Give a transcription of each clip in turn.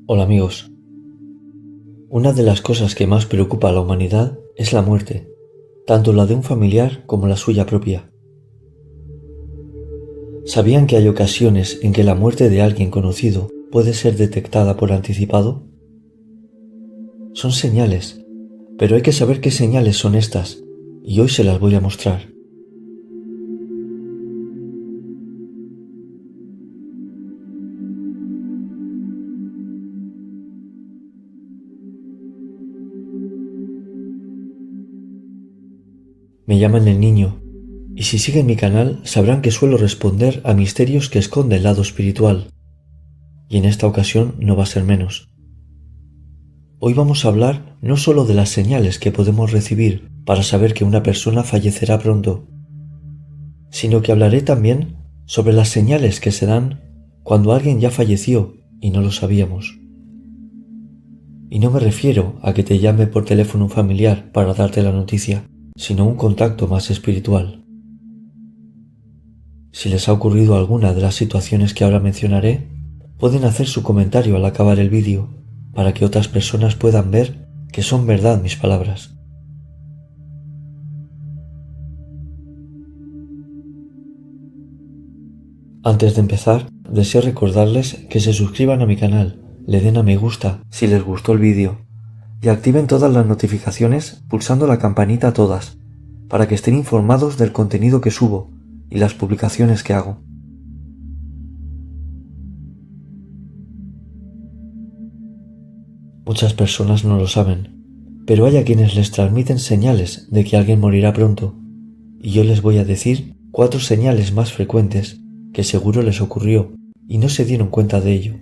Hola amigos. Una de las cosas que más preocupa a la humanidad es la muerte, tanto la de un familiar como la suya propia. ¿Sabían que hay ocasiones en que la muerte de alguien conocido puede ser detectada por anticipado? Son señales, pero hay que saber qué señales son estas, y hoy se las voy a mostrar. Me llaman el niño, y si siguen mi canal sabrán que suelo responder a misterios que esconde el lado espiritual, y en esta ocasión no va a ser menos. Hoy vamos a hablar no solo de las señales que podemos recibir para saber que una persona fallecerá pronto, sino que hablaré también sobre las señales que se dan cuando alguien ya falleció y no lo sabíamos. Y no me refiero a que te llame por teléfono un familiar para darte la noticia, sino un contacto más espiritual. Si les ha ocurrido alguna de las situaciones que ahora mencionaré, pueden hacer su comentario al acabar el vídeo para que otras personas puedan ver que son verdad mis palabras. Antes de empezar, deseo recordarles que se suscriban a mi canal, le den a me gusta si les gustó el vídeo y activen todas las notificaciones pulsando la campanita todas, para que estén informados del contenido que subo y las publicaciones que hago. Muchas personas no lo saben, pero hay a quienes les transmiten señales de que alguien morirá pronto, y yo les voy a decir 4 señales más frecuentes que seguro les ocurrió y no se dieron cuenta de ello.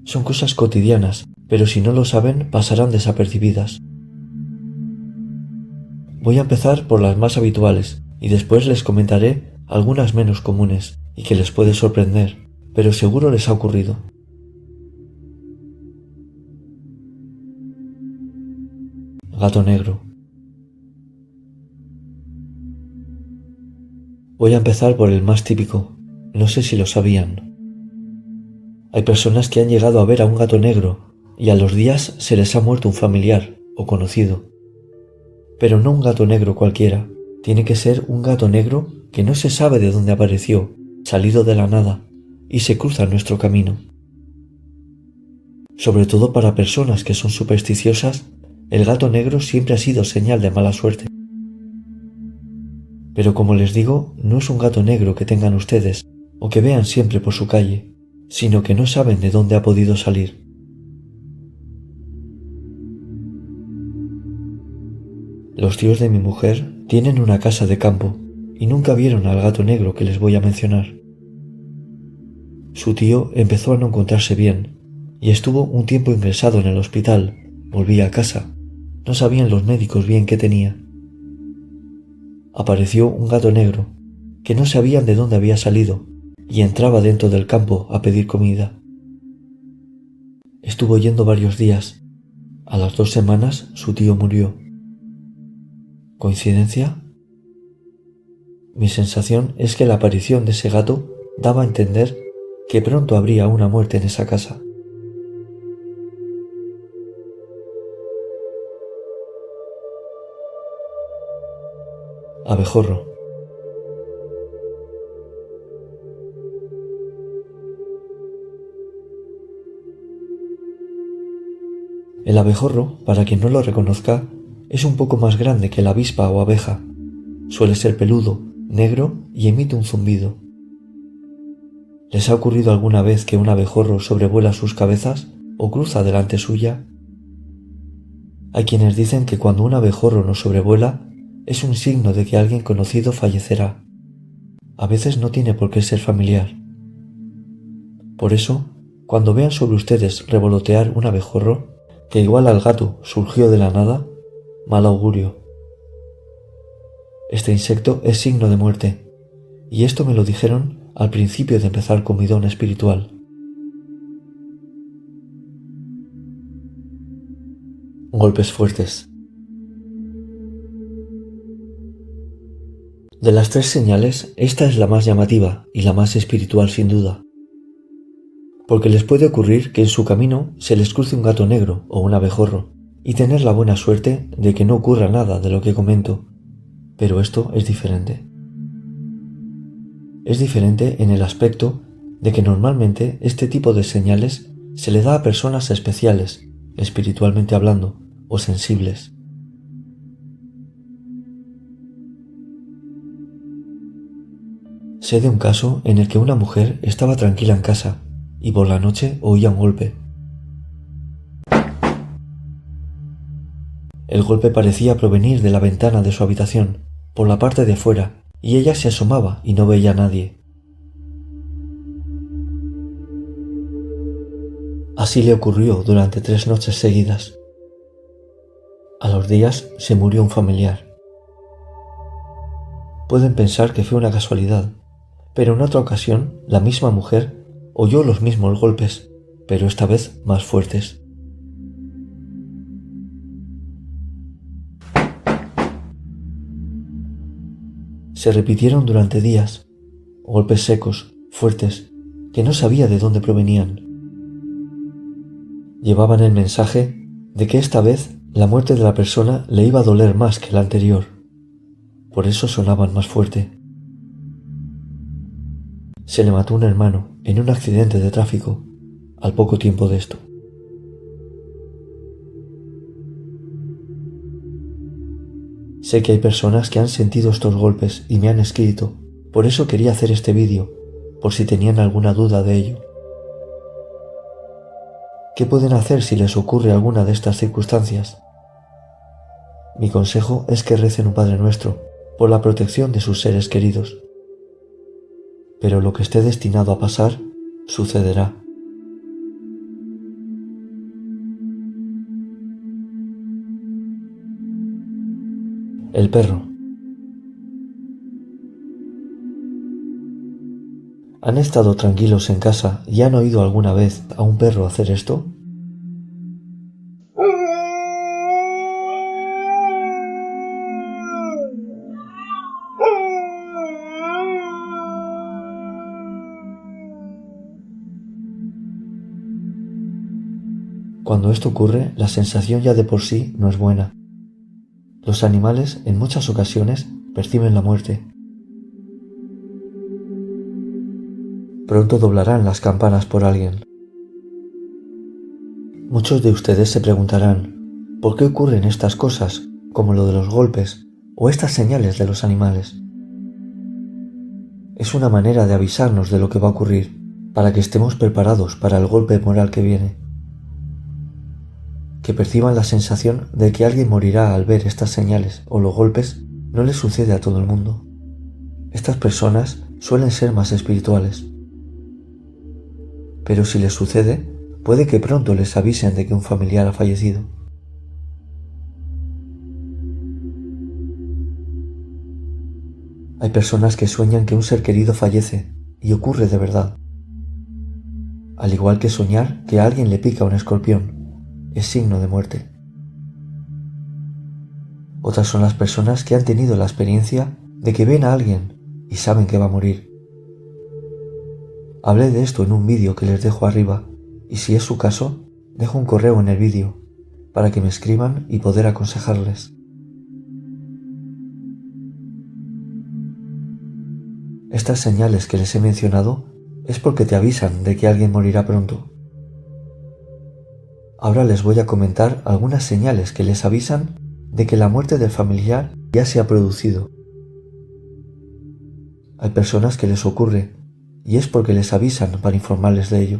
Son cosas cotidianas, pero si no lo saben pasarán desapercibidas. Voy a empezar por las más habituales y después les comentaré algunas menos comunes y que les puede sorprender, pero seguro les ha ocurrido. Gato negro. Voy a empezar por el más típico. No sé si lo sabían. Hay personas que han llegado a ver a un gato negro y a los días se les ha muerto un familiar o conocido. Pero no un gato negro cualquiera. Tiene que ser un gato negro que no se sabe de dónde apareció, salido de la nada, y se cruza en nuestro camino. Sobre todo para personas que son supersticiosas, el gato negro siempre ha sido señal de mala suerte. Pero como les digo, no es un gato negro que tengan ustedes o que vean siempre por su calle, sino que no saben de dónde ha podido salir. Los tíos de mi mujer tienen una casa de campo y nunca vieron al gato negro que les voy a mencionar. Su tío empezó a no encontrarse bien y estuvo un tiempo ingresado en el hospital. Volvía a casa. No sabían los médicos bien qué tenía. Apareció un gato negro que no sabían de dónde había salido y entraba dentro del campo a pedir comida. Estuvo yendo varios días. A las 2 semanas su tío murió. ¿Coincidencia? Mi sensación es que la aparición de ese gato daba a entender que pronto habría una muerte en esa casa. Abejorro. El abejorro, para quien no lo reconozca, es un poco más grande que la avispa o abeja. Suele ser peludo, negro y emite un zumbido. ¿Les ha ocurrido alguna vez que un abejorro sobrevuela sus cabezas o cruza delante suya? Hay quienes dicen que cuando un abejorro nos sobrevuela es un signo de que alguien conocido fallecerá. A veces no tiene por qué ser familiar. Por eso, cuando vean sobre ustedes revolotear un abejorro, que igual al gato surgió de la nada, mal augurio. Este insecto es signo de muerte, y esto me lo dijeron al principio de empezar con mi don espiritual. Golpes fuertes. De las 3 señales, esta es la más llamativa y la más espiritual sin duda. porque les puede ocurrir que en su camino se les cruce un gato negro o un abejorro y tener la buena suerte de que no ocurra nada de lo que comento, pero esto es diferente. Es diferente en el aspecto de que normalmente este tipo de señales se le da a personas especiales, espiritualmente hablando, o sensibles. Sé de un caso en el que una mujer estaba tranquila en casa y por la noche oía un golpe. El golpe parecía provenir de la ventana de su habitación, por la parte de fuera, y ella se asomaba y no veía a nadie. Así le ocurrió durante 3 noches seguidas. A los días se murió un familiar. Pueden pensar que fue una casualidad, pero en otra ocasión la misma mujer oyó los mismos golpes, pero esta vez más fuertes. Se repitieron durante días, golpes secos, fuertes, que no sabía de dónde provenían. Llevaban el mensaje de que esta vez la muerte de la persona le iba a doler más que la anterior. Por eso sonaban más fuerte. Se le mató un hermano en un accidente de tráfico al poco tiempo de esto. Sé que hay personas que han sentido estos golpes y me han escrito, por eso quería hacer este vídeo, por si tenían alguna duda de ello. ¿Qué pueden hacer si les ocurre alguna de estas circunstancias? Mi consejo es que recen un Padre Nuestro por la protección de sus seres queridos. Pero lo que esté destinado a pasar, sucederá. El perro. ¿Han estado tranquilos en casa y han oído alguna vez a un perro hacer esto? Cuando esto ocurre, la sensación ya de por sí no es buena. Los animales en muchas ocasiones perciben la muerte. Pronto doblarán las campanas por alguien. Muchos de ustedes se preguntarán, ¿por qué ocurren estas cosas, como lo de los golpes o estas señales de los animales? Es una manera de avisarnos de lo que va a ocurrir, para que estemos preparados para el golpe moral que viene. Que perciban la sensación de que alguien morirá al ver estas señales o los golpes no les sucede a todo el mundo. Estas personas suelen ser más espirituales. Pero si les sucede, puede que pronto les avisen de que un familiar ha fallecido. Hay personas que sueñan que un ser querido fallece y ocurre de verdad. Al igual que soñar que a alguien le pica un escorpión, es signo de muerte. Otras son las personas que han tenido la experiencia de que ven a alguien y saben que va a morir. Hablé de esto en un vídeo que les dejo arriba y si es su caso, dejo un correo en el vídeo para que me escriban y poder aconsejarles. Estas señales que les he mencionado es porque te avisan de que alguien morirá pronto. Ahora les voy a comentar algunas señales que les avisan de que la muerte del familiar ya se ha producido. Hay personas que les ocurre y es porque les avisan para informarles de ello.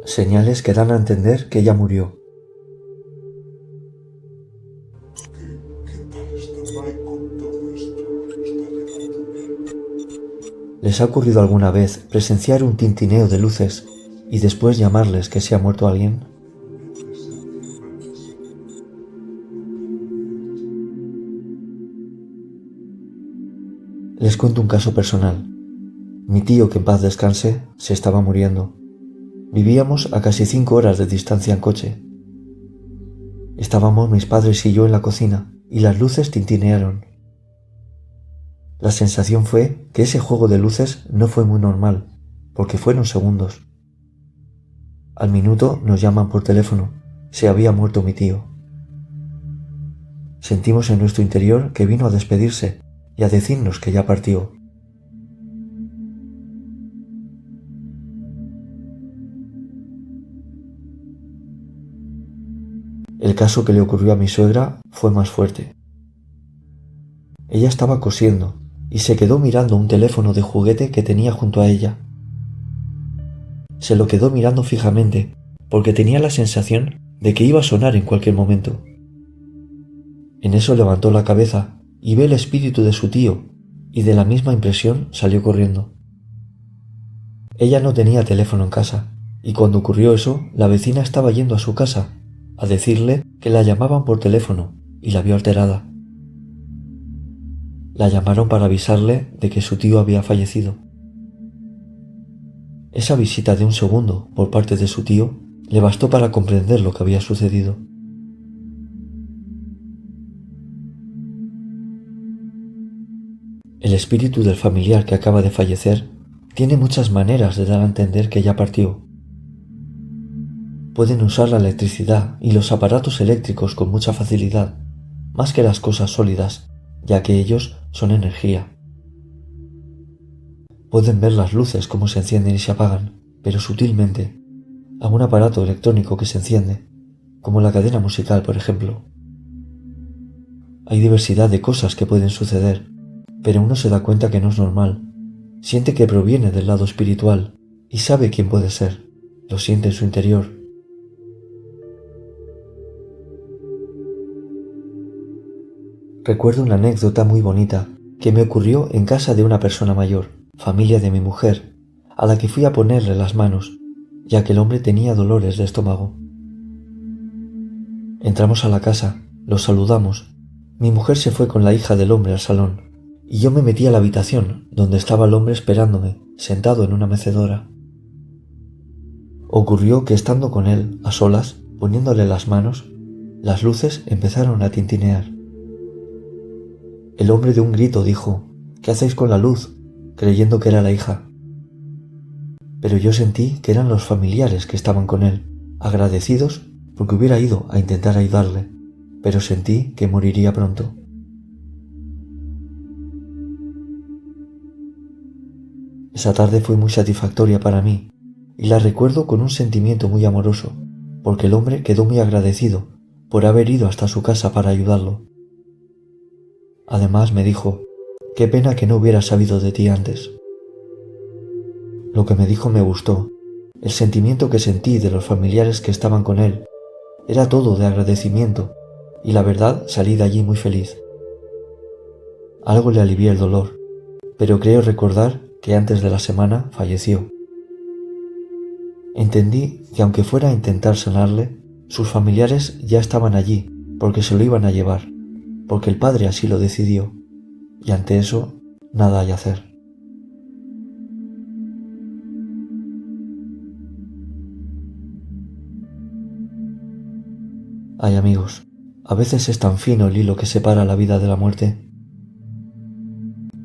Señales que dan a entender que ya murió. ¿Les ha ocurrido alguna vez presenciar un tintineo de luces y después llamarles que se ha muerto alguien? Les cuento un caso personal. Mi tío, que en paz descanse, se estaba muriendo. Vivíamos a casi 5 horas de distancia en coche. Estábamos mis padres y yo en la cocina y las luces tintinearon. La sensación fue que ese juego de luces no fue muy normal, porque fueron segundos. Al minuto nos llaman por teléfono, se había muerto mi tío. Sentimos en nuestro interior que vino a despedirse y a decirnos que ya partió. El caso que le ocurrió a mi suegra fue más fuerte. Ella estaba cosiendo y se quedó mirando un teléfono de juguete que tenía junto a ella. Se lo quedó mirando fijamente porque tenía la sensación de que iba a sonar en cualquier momento. En eso levantó la cabeza y ve el espíritu de su tío y de la misma impresión salió corriendo. Ella no tenía teléfono en casa y cuando ocurrió eso la vecina estaba yendo a su casa a decirle que la llamaban por teléfono y la vio alterada. La llamaron para avisarle de que su tío había fallecido. Esa visita de un segundo por parte de su tío le bastó para comprender lo que había sucedido. El espíritu del familiar que acaba de fallecer tiene muchas maneras de dar a entender que ya partió. Pueden usar la electricidad y los aparatos eléctricos con mucha facilidad, más que las cosas sólidas, ya que ellos son energía. Pueden ver las luces cómo se encienden y se apagan, pero sutilmente, a un aparato electrónico que se enciende, como la cadena musical, por ejemplo. Hay diversidad de cosas que pueden suceder, pero uno se da cuenta que no es normal, siente que proviene del lado espiritual y sabe quién puede ser, lo siente en su interior. Recuerdo una anécdota muy bonita que me ocurrió en casa de una persona mayor, familia de mi mujer, a la que fui a ponerle las manos, ya que el hombre tenía dolores de estómago. Entramos a la casa, los saludamos, mi mujer se fue con la hija del hombre al salón, y yo me metí a la habitación donde estaba el hombre esperándome, sentado en una mecedora. Ocurrió que estando con él, a solas, poniéndole las manos, las luces empezaron a tintinear. El hombre de un grito dijo: «¿Qué hacéis con la luz?», creyendo que era la hija. Pero yo sentí que eran los familiares que estaban con él, agradecidos porque hubiera ido a intentar ayudarle, pero sentí que moriría pronto. Esa tarde fue muy satisfactoria para mí y la recuerdo con un sentimiento muy amoroso, porque el hombre quedó muy agradecido por haber ido hasta su casa para ayudarlo. Además me dijo: «Qué pena que no hubiera sabido de ti antes». Lo que me dijo me gustó. El sentimiento que sentí de los familiares que estaban con él era todo de agradecimiento y la verdad salí de allí muy feliz. Algo le alivié el dolor, pero creo recordar que antes de la semana falleció. Entendí que aunque fuera a intentar sanarle, sus familiares ya estaban allí porque se lo iban a llevar, porque el padre así lo decidió, y ante eso nada hay hacer. Ay, amigos, a veces es tan fino el hilo que separa la vida de la muerte.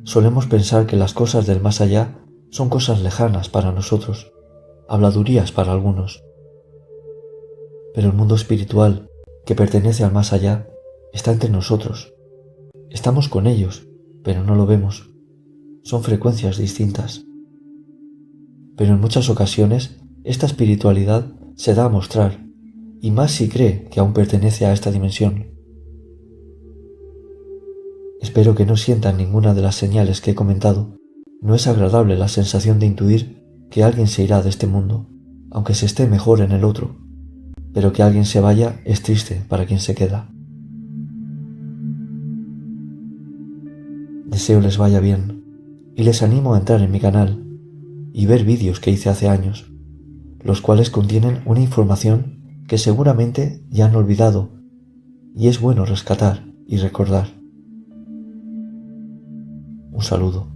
Solemos pensar que las cosas del más allá son cosas lejanas para nosotros, habladurías para algunos. Pero el mundo espiritual, que pertenece al más allá, está entre nosotros. Estamos con ellos, pero no lo vemos. Son frecuencias distintas. Pero en muchas ocasiones esta espiritualidad se da a mostrar, y más si cree que aún pertenece a esta dimensión. Espero que no sientan ninguna de las señales que he comentado. No es agradable la sensación de intuir que alguien se irá de este mundo, aunque se esté mejor en el otro, pero que alguien se vaya es triste para quien se queda. Deseo les vaya bien y les animo a entrar en mi canal y ver vídeos que hice hace años, los cuales contienen una información que seguramente ya han olvidado y es bueno rescatar y recordar. Un saludo.